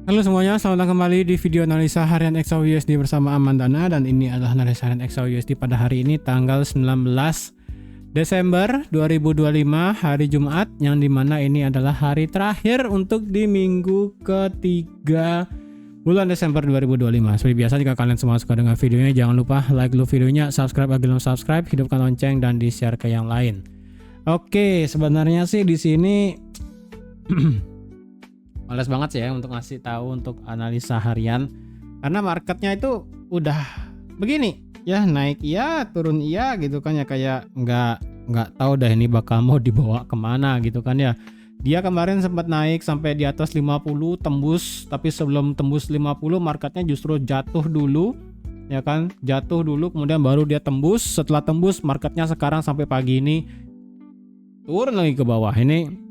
Halo semuanya, selamat datang kembali di video analisa harian XAUUSD bersama Amandana. Dan ini adalah analisa harian XAUUSD pada hari ini tanggal 19 Desember 2025, hari Jumat, yang dimana ini adalah hari terakhir untuk di minggu ketiga bulan Desember 2025. Seperti biasa, jika kalian semua suka dengan videonya, jangan lupa like dulu videonya, subscribe bagi belum subscribe, hidupkan lonceng, dan di-share ke yang lain. Oke, sebenarnya sih di sini males banget sih ya untuk ngasih tahu untuk analisa harian, karena marketnya itu udah begini ya, naik iya, turun iya gitu kan ya, kayak nggak tahu dah ini bakal mau dibawa kemana gitu kan ya. Dia kemarin sempat naik sampai di atas 50 tembus, tapi sebelum tembus 50 marketnya justru jatuh dulu ya kan, jatuh dulu kemudian baru dia tembus. Setelah tembus marketnya sekarang sampai pagi ini turun lagi ke bawah. Ini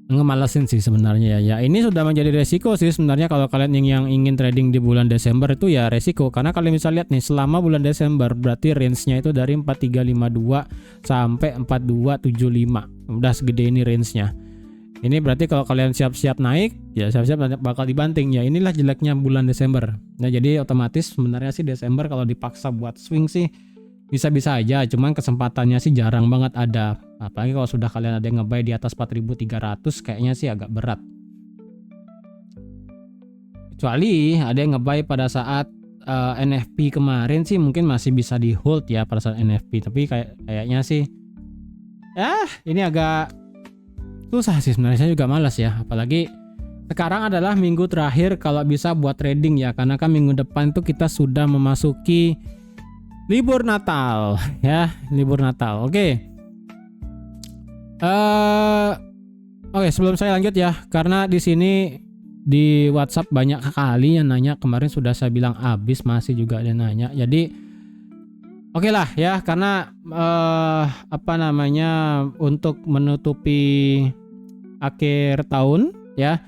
ngemalesin sih sebenarnya ya. Ini sudah menjadi resiko sih sebenarnya kalau kalian yang ingin trading di bulan Desember itu ya, resiko. Karena kalian bisa lihat nih, selama bulan Desember berarti range-nya itu dari 4352 sampai 4275. Udah segede ini range-nya. Ini berarti kalau kalian siap-siap naik, ya siap-siap bakal dibanting ya. Inilah jeleknya bulan Desember. Nah, jadi otomatis sebenarnya sih Desember kalau dipaksa buat swing sih bisa-bisa aja, cuman kesempatannya sih jarang banget ada. Apalagi kalau sudah kalian ada yang nge-buy di atas 4.300, kayaknya sih agak berat. Kecuali ada yang nge-buy pada saat NFP kemarin sih mungkin masih bisa di hold ya pada saat NFP. Tapi kayaknya sih ini agak susah sih sebenarnya. Saya juga malas ya. Apalagi sekarang adalah minggu terakhir kalau bisa buat trading ya, karena kan minggu depan itu kita sudah memasuki libur Natal ya, libur Natal. Oke, sebelum saya lanjut ya, karena di sini di WhatsApp banyak sekali yang nanya. Kemarin sudah saya bilang habis, masih juga ada nanya. Jadi oke lah ya, karena untuk menutupi akhir tahun ya.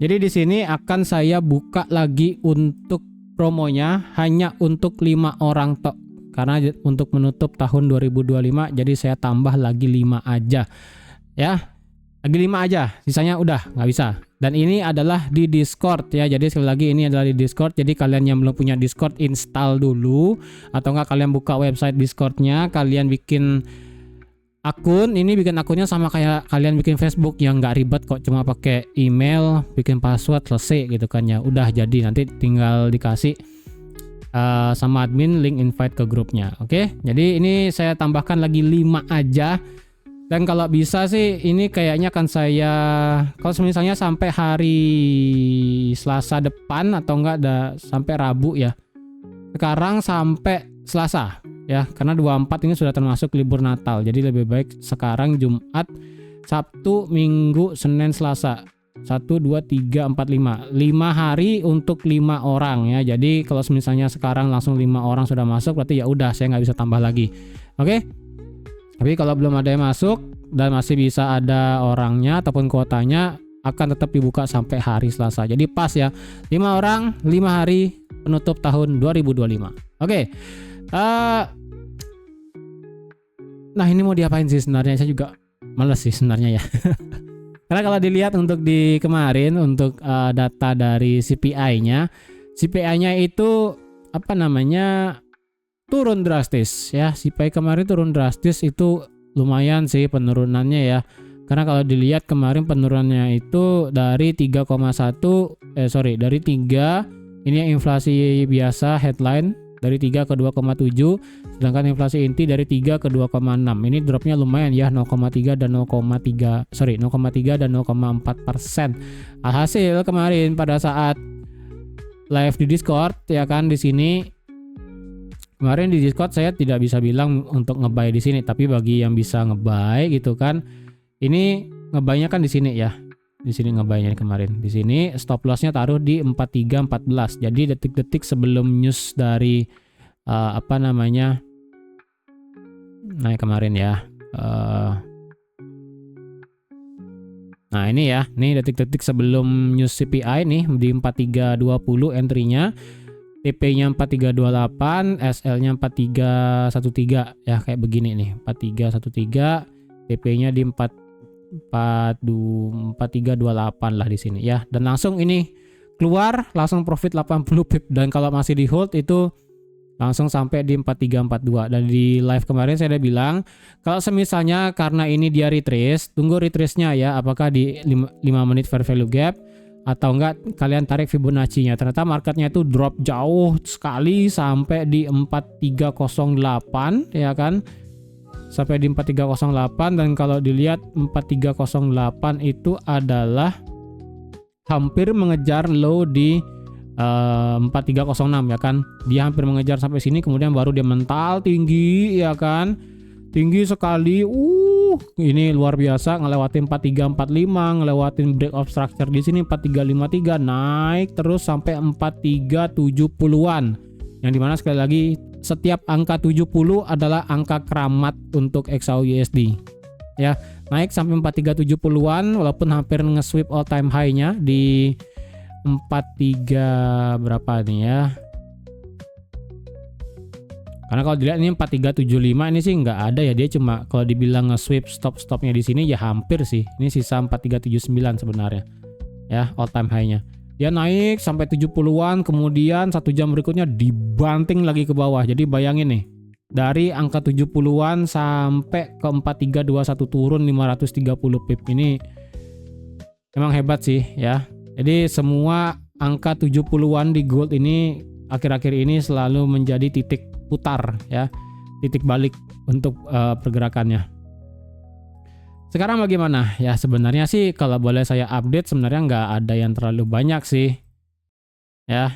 Jadi di sini akan saya buka lagi untuk promonya hanya untuk 5 orang tok. Karena untuk menutup tahun 2025, jadi saya tambah lagi 5 aja ya, lagi 5 aja, sisanya udah nggak bisa. Dan ini adalah di Discord ya, jadi sekali lagi ini adalah di Discord. Jadi kalian yang belum punya Discord, install dulu, atau enggak kalian buka website Discordnya, kalian bikin akun. Ini bikin akunnya sama kayak kalian bikin Facebook, yang nggak ribet kok, cuma pakai email, bikin password, selesai gitu kan ya, udah jadi. Nanti tinggal dikasih sama admin link invite ke grupnya. Oke, jadi ini saya tambahkan lagi 5 aja. Dan kalau bisa sih ini kayaknya akan saya, kalau misalnya sampai hari Selasa depan, atau enggak sampai Rabu ya. Sekarang sampai Selasa ya, karena 24 ini sudah termasuk libur Natal. Jadi lebih baik sekarang Jumat, Sabtu, Minggu, Senin, Selasa. 1, 2, 3, 4, 5 hari untuk 5 orang ya. Jadi kalau misalnya sekarang langsung 5 orang sudah masuk, berarti ya udah, saya nggak bisa tambah lagi. Oke. Tapi kalau belum ada yang masuk dan masih bisa ada orangnya ataupun kuotanya, akan tetap dibuka sampai hari Selasa. Jadi pas ya, 5 orang 5 hari penutup tahun 2025. Oke. Nah, ini mau diapain sih sebenarnya? Saya juga males sih sebenarnya ya. Karena kalau dilihat untuk di kemarin, untuk data dari CPI-nya itu turun drastis ya. CPI kemarin turun drastis, itu lumayan sih penurunannya ya. Karena kalau dilihat kemarin penurunannya itu dari 3, ini yang inflasi biasa headline, dari 3 ke 2,7, sedangkan inflasi inti dari 3 ke 2,6. Ini dropnya lumayan ya, 0,3 dan 0,4%. Alhasil kemarin pada saat live di Discord ya kan, di sini kemarin di Discord saya tidak bisa bilang untuk ngebuy di sini, tapi bagi yang bisa ngebuy gitu kan, ini ngebuy-nya kan di sini ya. Di sini ngebuy-nya kemarin. Di sini stop loss-nya taruh di 4314. Jadi detik-detik sebelum news dari naik kemarin ya. Nah, ini ya. Nih detik-detik sebelum news CPI nih di 4320 entry-nya. TP-nya 4328, SL-nya 4313 ya, kayak begini nih. 4313, TP-nya di 4328 lah di sini ya. Dan langsung ini keluar, langsung profit 80 pip, dan kalau masih di hold itu langsung sampai di 4342. Dan di live kemarin saya udah bilang kalau semisalnya karena ini dia retrace, tunggu retrace-nya ya, apakah di 5 menit fair value gap atau enggak kalian tarik Fibonacci-nya. Ternyata marketnya itu drop jauh sekali sampai di 4308 ya kan, sampai di 4308. Dan kalau dilihat 4308 itu adalah hampir mengejar low di 4306 ya kan. Dia hampir mengejar sampai sini, kemudian baru dia mental tinggi ya kan, tinggi sekali. Ini luar biasa, ngelewatin 4345, ngelewatin break of structure di sini 4353, naik terus sampai 4370-an. Yang dimana sekali lagi setiap angka 70 adalah angka keramat untuk XAUUSD ya. Naik sampai 4370-an walaupun hampir nge-sweep all time high-nya di 43 berapa nih ya. Karena kalau dilihat ini 4375 ini sih nggak ada ya, dia cuma kalau dibilang nge-sweep stop-stopnya di sini ya hampir sih. Ini sisa 4379 sebenarnya. Ya, all time high-nya. Dia naik sampai 70-an, kemudian 1 jam berikutnya dibanting lagi ke bawah. Jadi bayangin nih, dari angka 70-an sampai ke 4321 turun 530 pip. Ini memang hebat sih ya. Jadi semua angka 70-an di gold ini akhir-akhir ini selalu menjadi titik putar ya, titik balik untuk pergerakannya. Sekarang bagaimana? Ya sebenarnya sih kalau boleh saya update sebenarnya nggak ada yang terlalu banyak sih ya.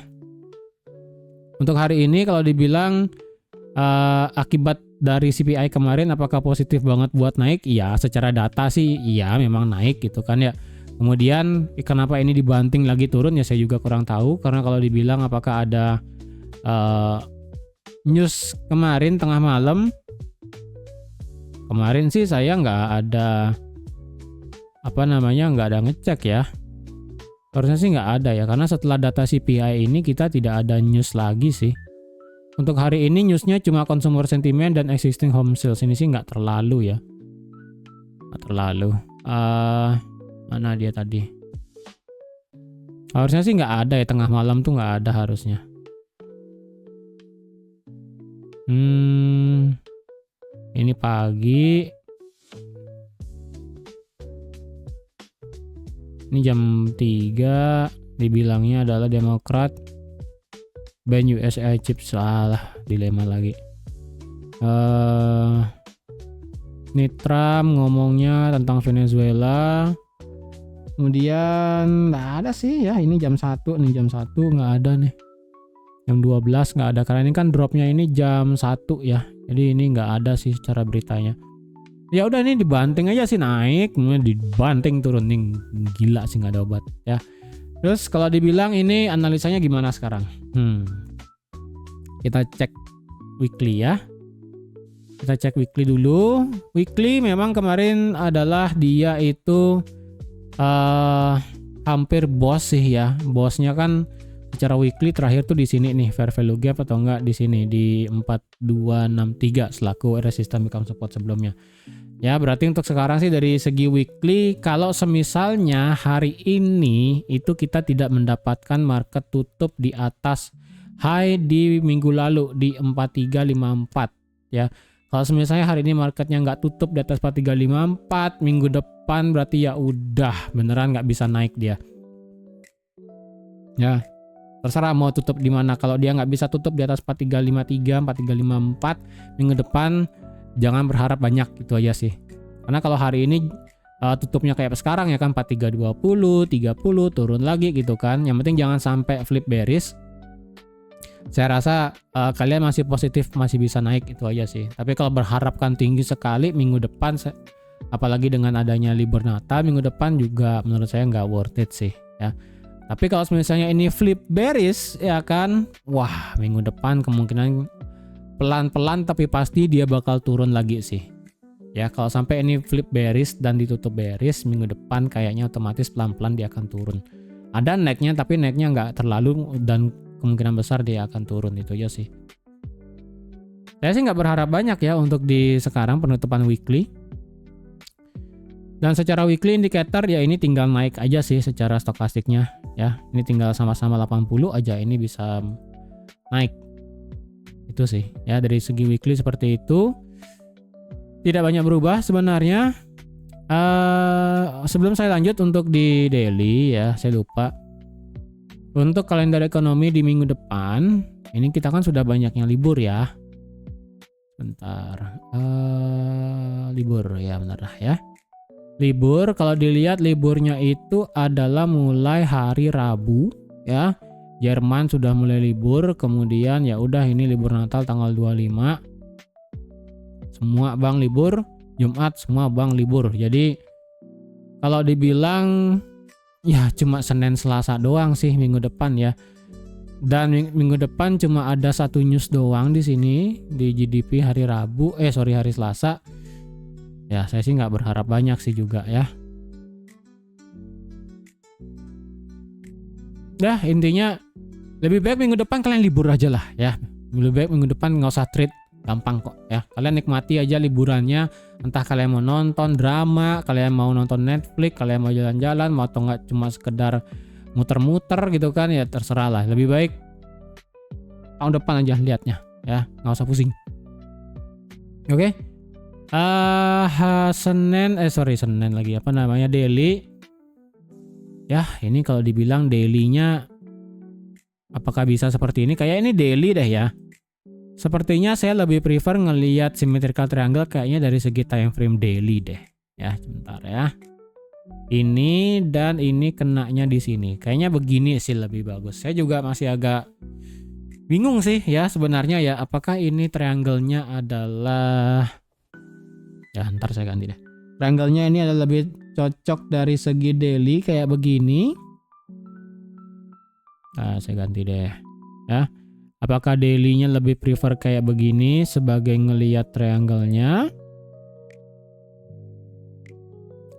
Untuk hari ini kalau dibilang akibat dari CPI kemarin apakah positif banget buat naik? Iya, secara data sih iya memang naik gitu kan ya. Kemudian kenapa ini dibanting lagi turun ya saya juga kurang tahu, karena kalau dibilang apakah ada news kemarin tengah malam, kemarin sih saya nggak ada nggak ada ngecek ya. Harusnya sih nggak ada ya, karena setelah data CPI ini kita tidak ada news lagi sih. Untuk hari ini newsnya cuma consumer sentiment dan existing home sales, ini sih nggak terlalu ya, nggak terlalu. Mana dia tadi? Harusnya sih nggak ada ya, tengah malam tuh nggak ada harusnya. Ini pagi. Ini jam 3 dibilangnya adalah Demokrat ban USA chips. Salah, dilema lagi. Ini Trump ngomongnya tentang Venezuela. Kemudian nggak ada sih ya, ini jam 1 nih, jam 1 nggak ada nih. Jam 12 nggak ada, karena ini kan dropnya ini jam 1 ya. Jadi ini nggak ada sih secara beritanya. Ya udah, ini dibanting aja sih naik, kemudian dibanting turun, nih gila sih nggak ada obat ya. Terus kalau dibilang ini analisanya gimana sekarang? Kita cek weekly ya. Kita cek weekly dulu. Weekly memang kemarin adalah dia itu hampir bos sih ya. Bosnya kan secara weekly terakhir tuh di sini nih, fair value gap atau enggak di sini di 4263 selaku resistance become support sebelumnya. Ya, berarti untuk sekarang sih dari segi weekly, kalau semisalnya hari ini itu kita tidak mendapatkan market tutup di atas high di minggu lalu di 4354 ya. Kalau misalnya hari ini marketnya nggak tutup di atas 4354, minggu depan berarti ya udah beneran nggak bisa naik dia. Ya, terserah mau tutup di mana. Kalau dia nggak bisa tutup di atas 4353, 4354, minggu depan jangan berharap banyak, itu aja sih. Karena kalau hari ini tutupnya kayak sekarang ya kan 4320, 30 turun lagi gitu kan. Yang penting jangan sampai flip bearish. Saya rasa kalian masih positif, masih bisa naik, itu aja sih. Tapi kalau berharapkan tinggi sekali minggu depan, apalagi dengan adanya libur Natal minggu depan, juga menurut saya nggak worth it sih ya. Tapi kalau misalnya ini flip bearish ya kan, wah minggu depan kemungkinan pelan-pelan tapi pasti dia bakal turun lagi sih. Ya kalau sampai ini flip bearish dan ditutup bearish, minggu depan kayaknya otomatis pelan-pelan dia akan turun. Ada naiknya tapi naiknya nggak terlalu, dan kemungkinan besar dia akan turun, itu aja sih. Saya sih nggak berharap banyak ya untuk di sekarang penutupan weekly. Dan secara weekly indicator ya ini tinggal naik aja sih secara stokastiknya ya. Ini tinggal sama-sama 80 aja ini bisa naik. Itu sih ya, dari segi weekly seperti itu. Tidak banyak berubah sebenarnya. Sebelum saya lanjut untuk di daily ya, saya lupa. Untuk kalender ekonomi di minggu depan, ini kita kan sudah banyak yang libur ya. Bentar. Libur ya, benar lah ya. Libur, kalau dilihat liburnya itu adalah mulai hari Rabu ya. Jerman sudah mulai libur, kemudian ya udah ini libur Natal tanggal 25. Semua bank libur, Jumat semua bank libur. Jadi kalau dibilang ya cuma Senin Selasa doang sih minggu depan ya. Dan minggu depan cuma ada satu news doang di sini di GDP hari hari Selasa. Ya saya sih nggak berharap banyak sih juga ya. Dah intinya lebih baik minggu depan kalian libur aja lah ya. Lebih baik minggu depan nggak usah trade, gampang kok ya. Kalian nikmati aja liburannya. Entah kalian mau nonton drama, kalian mau nonton Netflix, kalian mau jalan-jalan, mau atau nggak cuma sekedar muter-muter gitu kan ya, terserah lah. Lebih baik tahun depan aja lihatnya ya, nggak usah pusing. Oke. Senin lagi apa namanya, daily. Ya ini kalau dibilang dailynya apakah bisa seperti ini? Kayak ini daily deh ya. Sepertinya saya lebih prefer ngelihat symmetrical triangle kayaknya dari segi time frame daily deh. Ya, sebentar ya. Ini dan ini kenanya di sini. Kayaknya begini sih lebih bagus. Saya juga masih agak bingung sih ya sebenarnya ya. Apakah ini triangle-nya adalah, ya ntar saya ganti deh. Triangle-nya ini adalah lebih cocok dari segi daily kayak begini. Nah, saya ganti deh. Ya. Apakah daily-nya lebih prefer kayak begini sebagai ngelihat triangle-nya,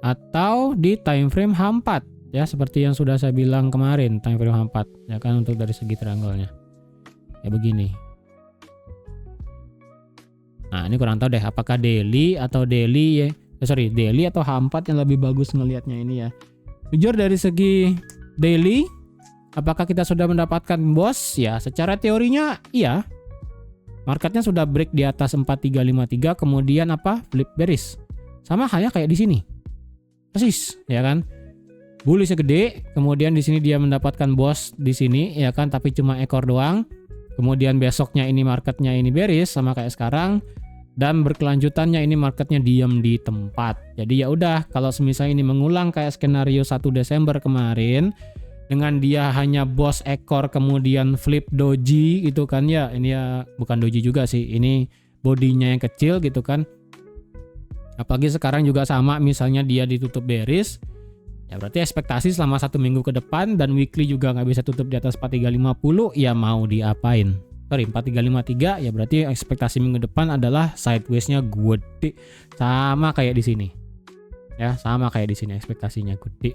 atau di time frame H4 ya, seperti yang sudah saya bilang kemarin, time frame H4 ya kan, untuk dari segi triangle-nya ya begini. Nah ini kurang tahu deh apakah daily atau daily daily atau H4 yang lebih bagus ngelihatnya ini ya. Jujur dari segi daily, apakah kita sudah mendapatkan bos? Ya, secara teorinya iya. Marketnya sudah break di atas 4353, kemudian apa? Flip bearish. Sama halnya kayak di sini. Persis, ya kan? Bullish gede, kemudian di sini dia mendapatkan bos di sini, ya kan? Tapi cuma ekor doang. Kemudian besoknya ini marketnya ini bearish sama kayak sekarang, dan berkelanjutannya ini marketnya diam di tempat. Jadi ya udah, kalau semisal ini mengulang kayak skenario 1 Desember kemarin, dengan dia hanya bos ekor kemudian flip doji gitu kan ya, ini ya bukan doji juga sih, ini bodinya yang kecil gitu kan. Apalagi sekarang juga sama, misalnya dia ditutup bearish, ya berarti ekspektasi selama 1 minggu ke depan dan weekly juga nggak bisa tutup di atas 4350, ya mau diapain? 4353 ya berarti ekspektasi minggu depan adalah sideways-nya gede, sama kayak di sini. Ya, sama kayak di sini ekspektasinya gede.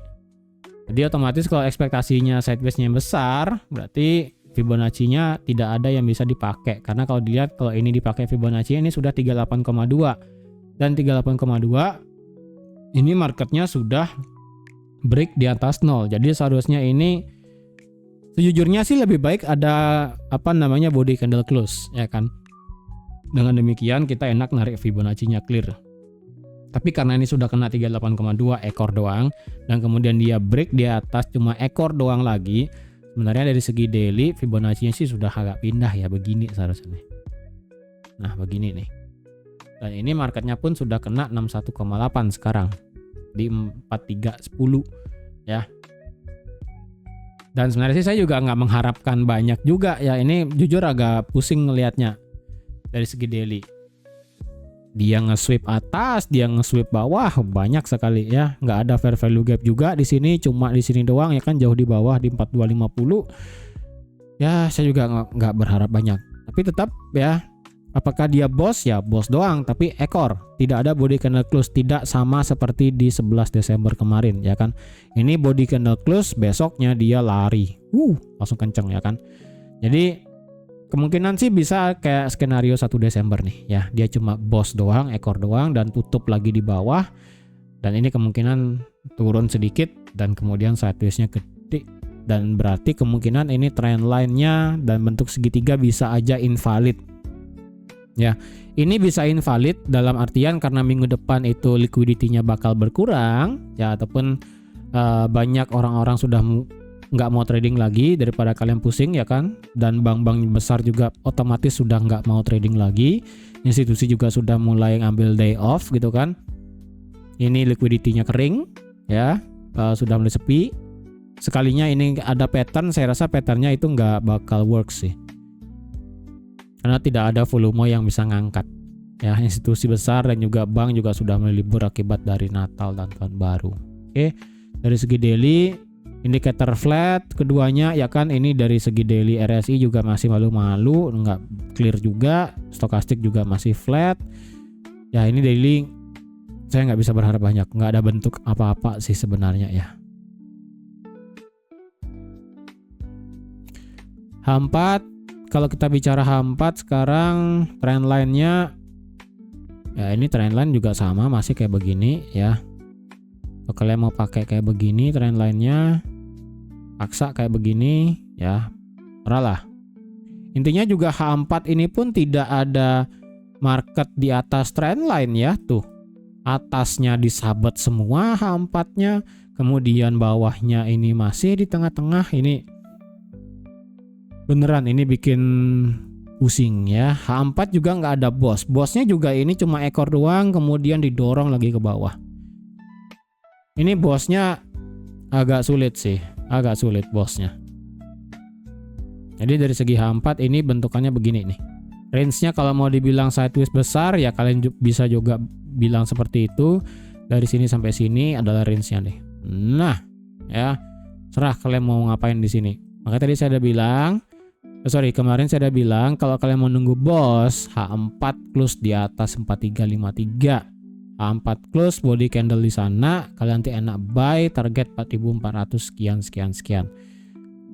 Jadi otomatis kalau ekspektasinya sideways-nya besar, berarti Fibonacci-nya tidak ada yang bisa dipakai. Karena kalau dilihat, kalau ini dipakai Fibonacci ini sudah 38,2. Dan 38,2 ini marketnya sudah break di atas 0. Jadi seharusnya ini sejujurnya sih lebih baik ada apa namanya body candle close ya kan. Dengan demikian kita enak narik Fibonacci-nya clear. Tapi karena ini sudah kena 38,2 ekor doang, dan kemudian dia break di atas cuma ekor doang lagi, sebenarnya dari segi daily Fibonacci-nya sih sudah agak pindah ya, begini seharusnya. Nah begini nih. Dan ini marketnya pun sudah kena 61,8 sekarang di 4310 ya. Dan sebenarnya sih saya juga nggak mengharapkan banyak juga ya, ini jujur agak pusing ngelihatnya dari segi daily. Dia nge-sweep atas, dia nge-sweep bawah, banyak sekali ya. Nggak ada fair value gap juga di sini, cuma di sini doang ya kan, jauh di bawah di 4250. Ya saya juga nggak berharap banyak. Tapi tetap ya, apakah dia bos? Ya bos doang, tapi ekor. Tidak ada body candle close, tidak sama seperti di 11 Desember kemarin ya kan. Ini body candle close, besoknya dia lari. Langsung kenceng ya kan. Jadi kemungkinan sih bisa kayak skenario 1 Desember nih ya. Dia cuma bos doang, ekor doang, dan tutup lagi di bawah. Dan ini kemungkinan turun sedikit dan kemudian sideways-nya gede, dan berarti kemungkinan ini trend line-nya dan bentuk segitiga bisa aja invalid. Ya, ini bisa invalid dalam artian karena minggu depan itu liquidity-nya bakal berkurang ya, ataupun banyak orang-orang sudah nggak mau trading lagi daripada kalian pusing ya kan, dan bank-bank besar juga otomatis sudah nggak mau trading lagi, institusi juga sudah mulai ngambil day off gitu kan. Ini liquidity-nya kering ya, sudah mulai sepi. Sekalinya ini ada pattern, saya rasa patternnya itu nggak bakal work sih, karena tidak ada volume yang bisa ngangkat ya. Institusi besar dan juga bank juga sudah mulai libur akibat dari Natal dan Tahun Baru. Oke, dari segi daily indikator flat keduanya ya kan. Ini dari segi daily RSI juga masih malu-malu, nggak clear juga. Stokastik juga masih flat ya. Ini daily saya nggak bisa berharap banyak, nggak ada bentuk apa-apa sih sebenarnya ya. H4, kalau kita bicara H4 sekarang trend line-nya ya, ini trend line juga sama masih kayak begini ya. Kalau kalian mau pakai kayak begini trend line-nya, paksa kayak begini ya, lah. Intinya juga H4 ini pun tidak ada market di atas trend line ya. Tuh, atasnya disabet semua H4-nya, kemudian bawahnya ini masih di tengah-tengah. Ini beneran ini bikin pusing ya. H4 juga nggak ada bosnya juga, ini cuma ekor doang kemudian didorong lagi ke bawah. Ini bosnya agak sulit sih, agak sulit bosnya. Jadi dari segi H4 ini bentukannya begini nih. Range-nya kalau mau dibilang sideways besar ya kalian bisa juga bilang seperti itu. Dari sini sampai sini adalah range-nya nih. Nah, ya serah kalian mau ngapain di sini. Maka tadi saya udah bilang, kemarin saya udah bilang kalau kalian mau nunggu bos H4 close di atas 4353. H4 close body candle di sana, kalian nanti enak buy target 4400 sekian.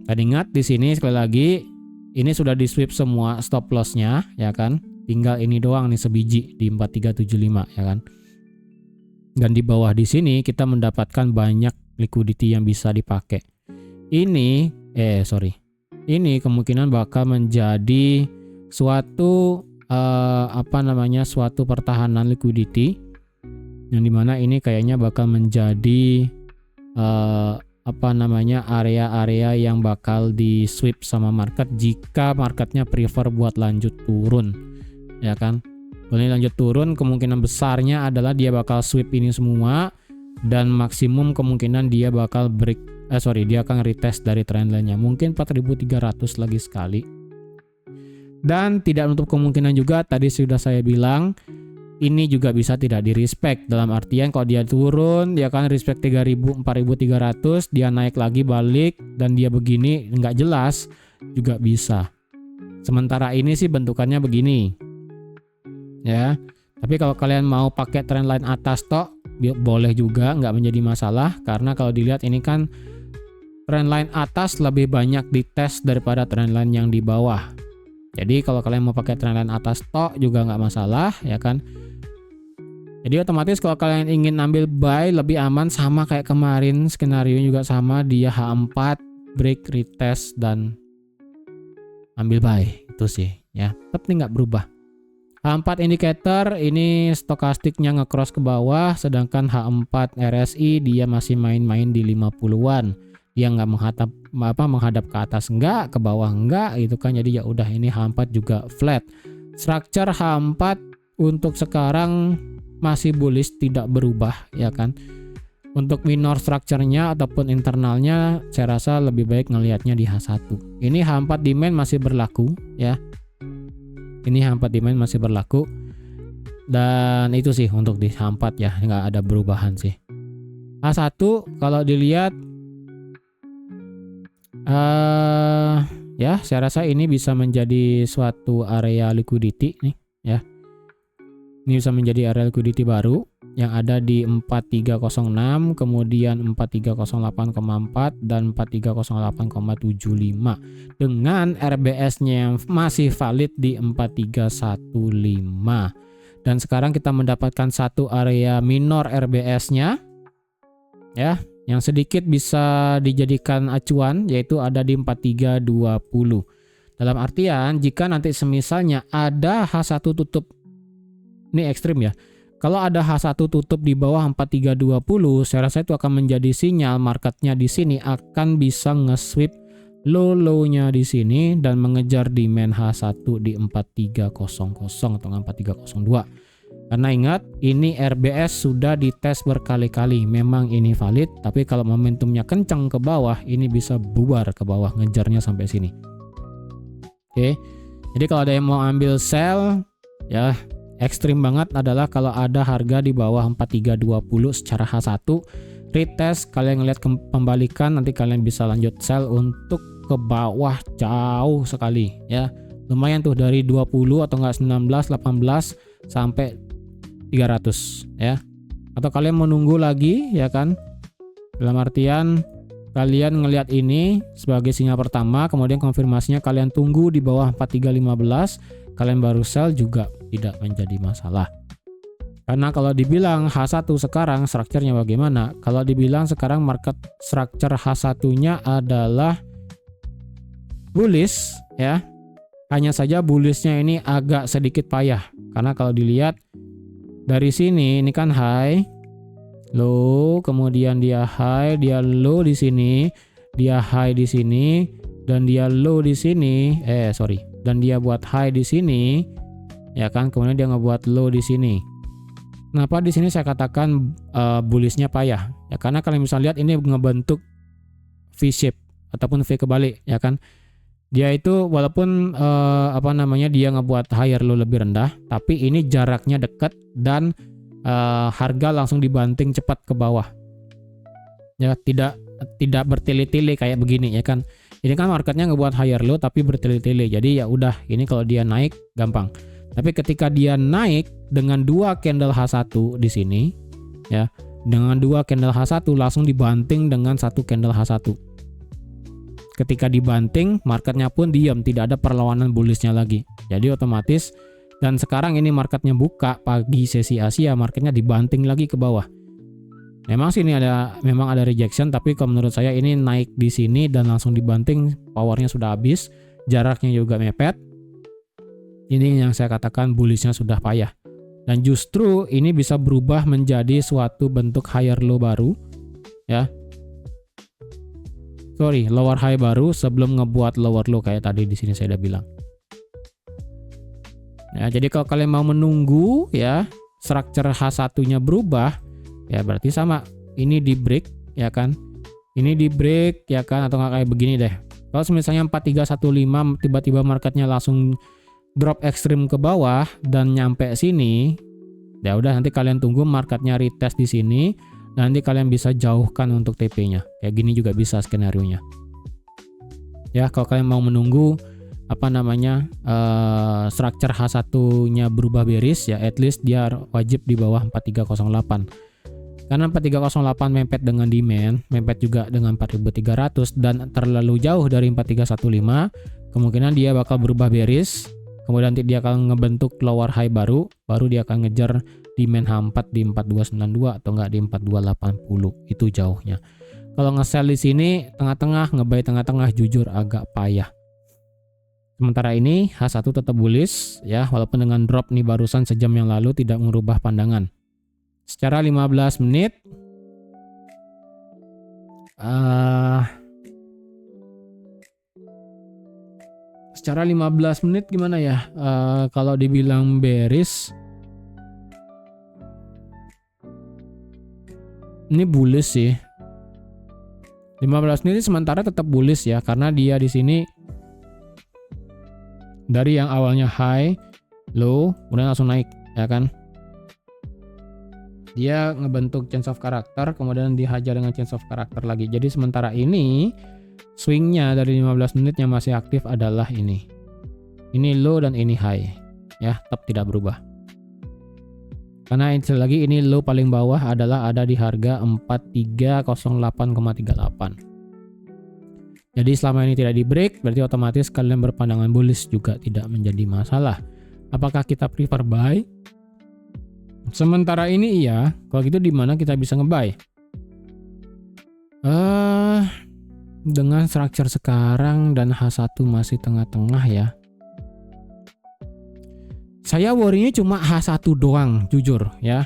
Dan ingat di sini sekali lagi ini sudah di sweep semua stop loss-nya ya kan. Tinggal ini doang nih sebiji di 4375 ya kan. Dan di bawah di sini kita mendapatkan banyak liquidity yang bisa dipakai. Ini kemungkinan bakal menjadi suatu suatu pertahanan liquidity, yang dimana ini kayaknya bakal menjadi area-area yang bakal di sweep sama market jika marketnya prefer buat lanjut turun ya kan. Kalau ini lanjut turun kemungkinan besarnya adalah dia bakal sweep ini semua, dan maksimum kemungkinan dia bakal dia akan retest dari trend line-nya mungkin 4300 lagi sekali. Dan tidak menutup kemungkinan juga tadi sudah saya bilang ini juga bisa tidak di respect, dalam artian kalau dia turun dia akan respect 3000 4300, dia naik lagi balik dan dia begini nggak jelas juga bisa. Sementara ini sih bentukannya begini ya. Tapi kalau kalian mau pakai trend line atas boleh juga, nggak menjadi masalah, karena kalau dilihat ini kan trend line atas lebih banyak dites daripada trend line yang di bawah. Jadi kalau kalian mau pakai trend line atas juga nggak masalah ya kan. Jadi otomatis kalau kalian ingin ambil buy lebih aman, sama kayak kemarin skenario juga sama, dia H4 break retest dan ambil buy, itu sih ya. Tetap nih nggak berubah. H4 indicator ini stokastiknya nge-cross ke bawah, sedangkan H4 RSI dia masih main-main di 50-an. Dia nggak menghadap ke atas enggak, ke bawah enggak gitu kan. Jadi ya udah, ini H4 juga flat. Structure H4 untuk sekarang masih bullish, tidak berubah ya kan. Untuk minor structure-nya ataupun internalnya saya rasa lebih baik ngelihatnya di H1. Ini H4 demand masih berlaku ya. Ini H4 demand masih berlaku. Dan itu sih untuk di H4 ya, nggak ada perubahan sih. H1 kalau dilihat ya saya rasa ini bisa menjadi suatu area liquidity nih ya. Ini bisa menjadi area liquidity baru yang ada di 4306, kemudian 4308,4 dan 4308,75 dengan RBS-nya yang masih valid di 4315. Dan sekarang kita mendapatkan satu area minor RBS-nya ya, yang sedikit bisa dijadikan acuan, yaitu ada di 4320. Dalam artian jika nanti semisalnya ada H1 tutup, ini ekstrim ya. Kalau ada H1 tutup di bawah 4320, saya rasa itu akan menjadi sinyal marketnya di sini akan bisa nge-sweep low-nya di sini dan mengejar demand H1 di 4300 atau 4302. Karena ingat, ini RBS sudah dites berkali-kali, memang ini valid, tapi kalau momentumnya kencang ke bawah, ini bisa bubar ke bawah, ngejarnya sampai sini. Oke. Jadi kalau ada yang mau ambil sell, ya ekstrim banget adalah kalau ada harga di bawah 4320 secara H1, retest, kalian ngelihat pembalikan, nanti kalian bisa lanjut sell untuk ke bawah jauh sekali ya. Lumayan tuh dari 20 atau enggak 19, 18 sampai 300 ya. Atau kalian menunggu lagi ya kan. Dalam artian kalian ngelihat ini sebagai sinyal pertama, kemudian konfirmasinya kalian tunggu di bawah 4315, kalian baru sell juga tidak menjadi masalah. Karena kalau dibilang H1 sekarang strukturnya bagaimana? Kalau dibilang sekarang market structure H1-nya adalah bullish ya. Hanya saja bullishnya ini agak sedikit payah. Karena kalau dilihat dari sini ini kan high, low, kemudian dia high, dia low di sini, dia high di sini, dan dia low di sini. Dan dia buat high di sini, ya kan? Kemudian dia ngebuat low di sini. Kenapa di sini saya katakan bullishnya payah? Ya karena kalian bisa lihat ini ngebentuk V shape ataupun V kebalik, ya kan? Dia itu walaupun dia ngebuat higher low lebih rendah, tapi ini jaraknya dekat dan harga langsung dibanting cepat ke bawah. Ya, tidak bertele-tele kayak begini ya kan. Ini kan marketnya ngebuat higher low tapi bertele-tele. Jadi ya udah, ini kalau dia naik gampang. Tapi ketika dia naik dengan dua candle H1 di sini ya, dengan dua candle H1 langsung dibanting dengan satu candle H1. Ketika dibanting, marketnya pun diam, tidak ada perlawanan bullishnya lagi. Jadi otomatis, dan sekarang ini marketnya buka pagi sesi Asia, marketnya dibanting lagi ke bawah. Memang sini memang ada rejection, tapi kalau menurut saya ini naik di sini dan langsung dibanting, powernya sudah habis, jaraknya juga mepet. Ini yang saya katakan bullishnya sudah payah. Dan justru ini bisa berubah menjadi suatu bentuk higher low baru, ya. Lower high baru sebelum ngebuat lower low kayak tadi di sini saya udah bilang. Ya, jadi kalau kalian mau menunggu ya structure H1-nya berubah, ya berarti sama. Ini di break ya kan. Ini di break ya kan, atau nggak kayak begini deh. Kalau misalnya 4315 tiba-tiba marketnya langsung drop ekstrim ke bawah dan nyampe sini, ya udah nanti kalian tunggu marketnya retest di sini. Nanti kalian bisa jauhkan untuk TP-nya. Kayak gini juga bisa skenario-nya. Ya, kalau kalian mau menunggu structure H1-nya berubah bearish ya, at least dia wajib di bawah 4308. Karena 4308 mepet dengan demand, mepet juga dengan 4300 dan terlalu jauh dari 4315, kemungkinan dia bakal berubah bearish. Kemudian nanti dia akan ngebentuk lower high baru dia akan ngejar demand H4 di 4292 atau enggak di 4280. Itu jauhnya. Kalau nge-sell di sini tengah-tengah, nge-buy tengah-tengah, jujur agak payah. Sementara ini H1 tetap bullish ya, walaupun dengan drop nih barusan sejam yang lalu tidak merubah pandangan. Secara 15 menit secara 15 menit gimana ya? Kalau dibilang bearish, ini bullish sih. 15 menit sementara tetap bullish ya, karena dia di sini dari yang awalnya high, low, kemudian langsung naik, ya kan? Dia ngebentuk change of character, kemudian dihajar dengan change of character lagi. Jadi sementara ini swingnya dari 15 menit yang masih aktif adalah ini. Ini low dan ini high, ya, tetap tidak berubah. Karena lagi ini low paling bawah adalah ada di harga 4308,38. Jadi selama ini tidak di break, berarti otomatis kalian berpandangan bullish juga tidak menjadi masalah. Apakah kita prefer buy Sementara ini iya. Kalau gitu di mana kita bisa nge-buy? Dengan structure sekarang dan H1 masih tengah-tengah ya. Saya worry-nya cuma H1 doang, jujur ya.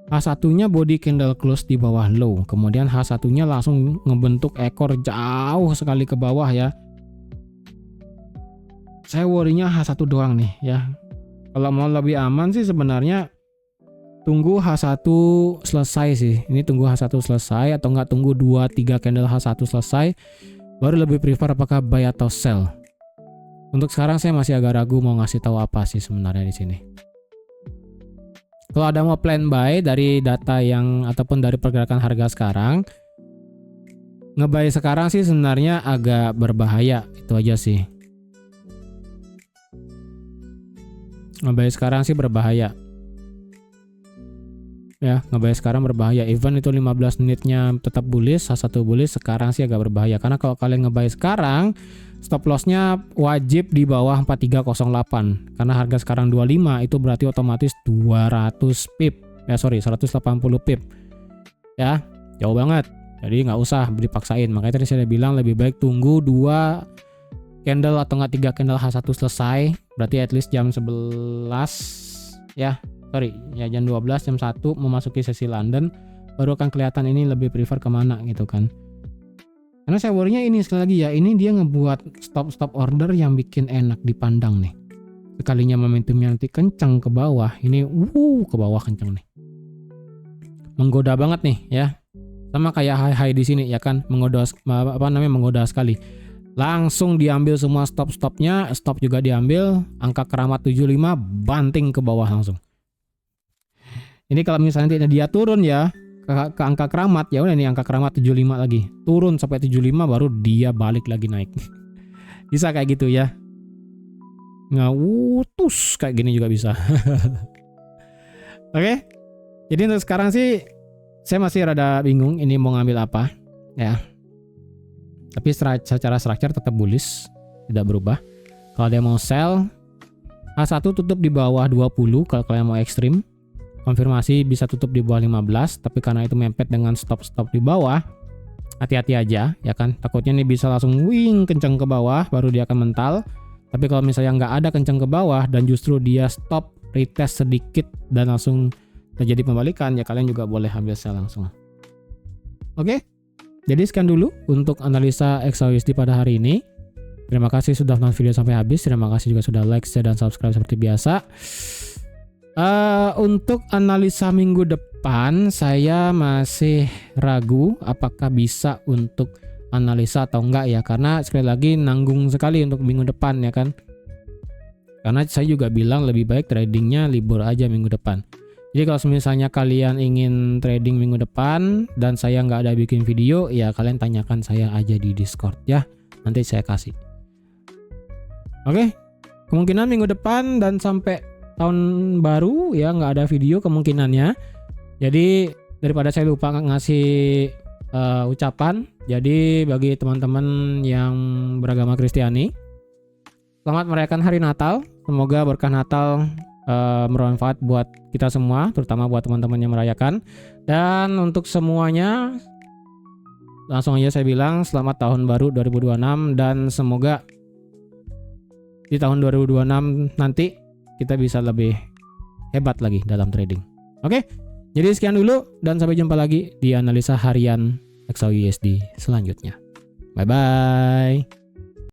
H1-nya body candle close di bawah low. Kemudian H1-nya langsung ngebentuk ekor jauh sekali ke bawah ya. Saya worry-nya H1 doang nih ya. Kalau mau lebih aman sih sebenarnya tunggu H1 selesai sih. Ini tunggu H1 selesai atau enggak tunggu 2-3 candle H1 selesai. Baru lebih prefer apakah buy atau sell. Untuk sekarang saya masih agak ragu mau ngasih tahu apa sih sebenarnya di sini. Kalau ada mau plan buy dari data yang ataupun dari pergerakan harga sekarang, nge-buy sekarang sih sebenarnya agak berbahaya. Itu aja sih. Nge-buy sekarang sih berbahaya. Ya, nge-buy sekarang berbahaya. Even itu 15 menitnya tetap bullish, H1 bullish, sekarang sih agak berbahaya. Karena kalau kalian nge-buy sekarang, stop lossnya wajib di bawah 4308. Karena harga sekarang 25, itu berarti otomatis 200 pip. 180 pip. Ya, jauh banget. Jadi nggak usah dipaksain. Makanya tadi saya bilang lebih baik tunggu 2 candle atau nggak 3 candle H1 selesai. Berarti at least jam 11 ya. Jam 12, jam 1 memasuki sesi London baru akan kelihatan ini lebih prefer kemana gitu kan. Karena saya worry-nya ini sekali lagi ya, ini dia ngebuat stop order yang bikin enak dipandang nih. Sekalinya momentumnya nanti kencang ke bawah, ini ke bawah kencang nih. Menggoda banget nih ya. Sama kayak high di sini ya kan, menggoda sekali. Langsung diambil semua stop-stopnya, stop juga diambil, angka keramat 75 banting ke bawah langsung. Ini kalau misalnya dia turun ya ke angka keramat, ya udah nih angka keramat 75 lagi. Turun sampai 75 baru dia balik lagi naik. Bisa kayak gitu ya. Ngawutus kayak gini juga bisa. Oke. Jadi untuk sekarang sih saya masih rada bingung ini mau ngambil apa ya. Tapi secara structure tetap bullish, tidak berubah. Kalau dia mau sell, H1 tutup di bawah 20 kalau kalian mau ekstrim. Konfirmasi bisa tutup di bawah 15, tapi karena itu mepet dengan stop-stop di bawah, hati-hati aja ya kan. Takutnya nih bisa langsung wing kenceng ke bawah baru dia akan mental. Tapi kalau misalnya nggak ada kenceng ke bawah dan justru dia stop retest sedikit dan langsung terjadi pembalikan, ya kalian juga boleh ambil sell langsung. Oke. Jadi sekian dulu untuk analisa XAUSD pada hari ini. Terima kasih sudah nonton video sampai habis. Terima kasih juga sudah like, share, dan subscribe seperti biasa. Untuk analisa minggu depan saya masih ragu apakah bisa untuk analisa atau enggak ya, karena sekali lagi nanggung sekali untuk minggu depan ya kan. Karena saya juga bilang lebih baik tradingnya libur aja minggu depan. Jadi kalau misalnya kalian ingin trading minggu depan dan saya nggak ada bikin video, ya kalian tanyakan saya aja di Discord ya, nanti saya kasih. Oke, kemungkinan minggu depan dan sampai tahun baru ya nggak ada video kemungkinannya. Jadi daripada saya lupa ngasih ucapan, jadi bagi teman-teman yang beragama Kristiani, selamat merayakan hari Natal. Semoga berkah Natal bermanfaat buat kita semua, terutama buat teman-teman yang merayakan. Dan untuk semuanya langsung aja saya bilang selamat tahun baru 2026 dan semoga di tahun 2026 nanti kita bisa lebih hebat lagi dalam trading. Oke, jadi sekian dulu dan sampai jumpa lagi di analisa harian XAUUSD selanjutnya. Bye-bye.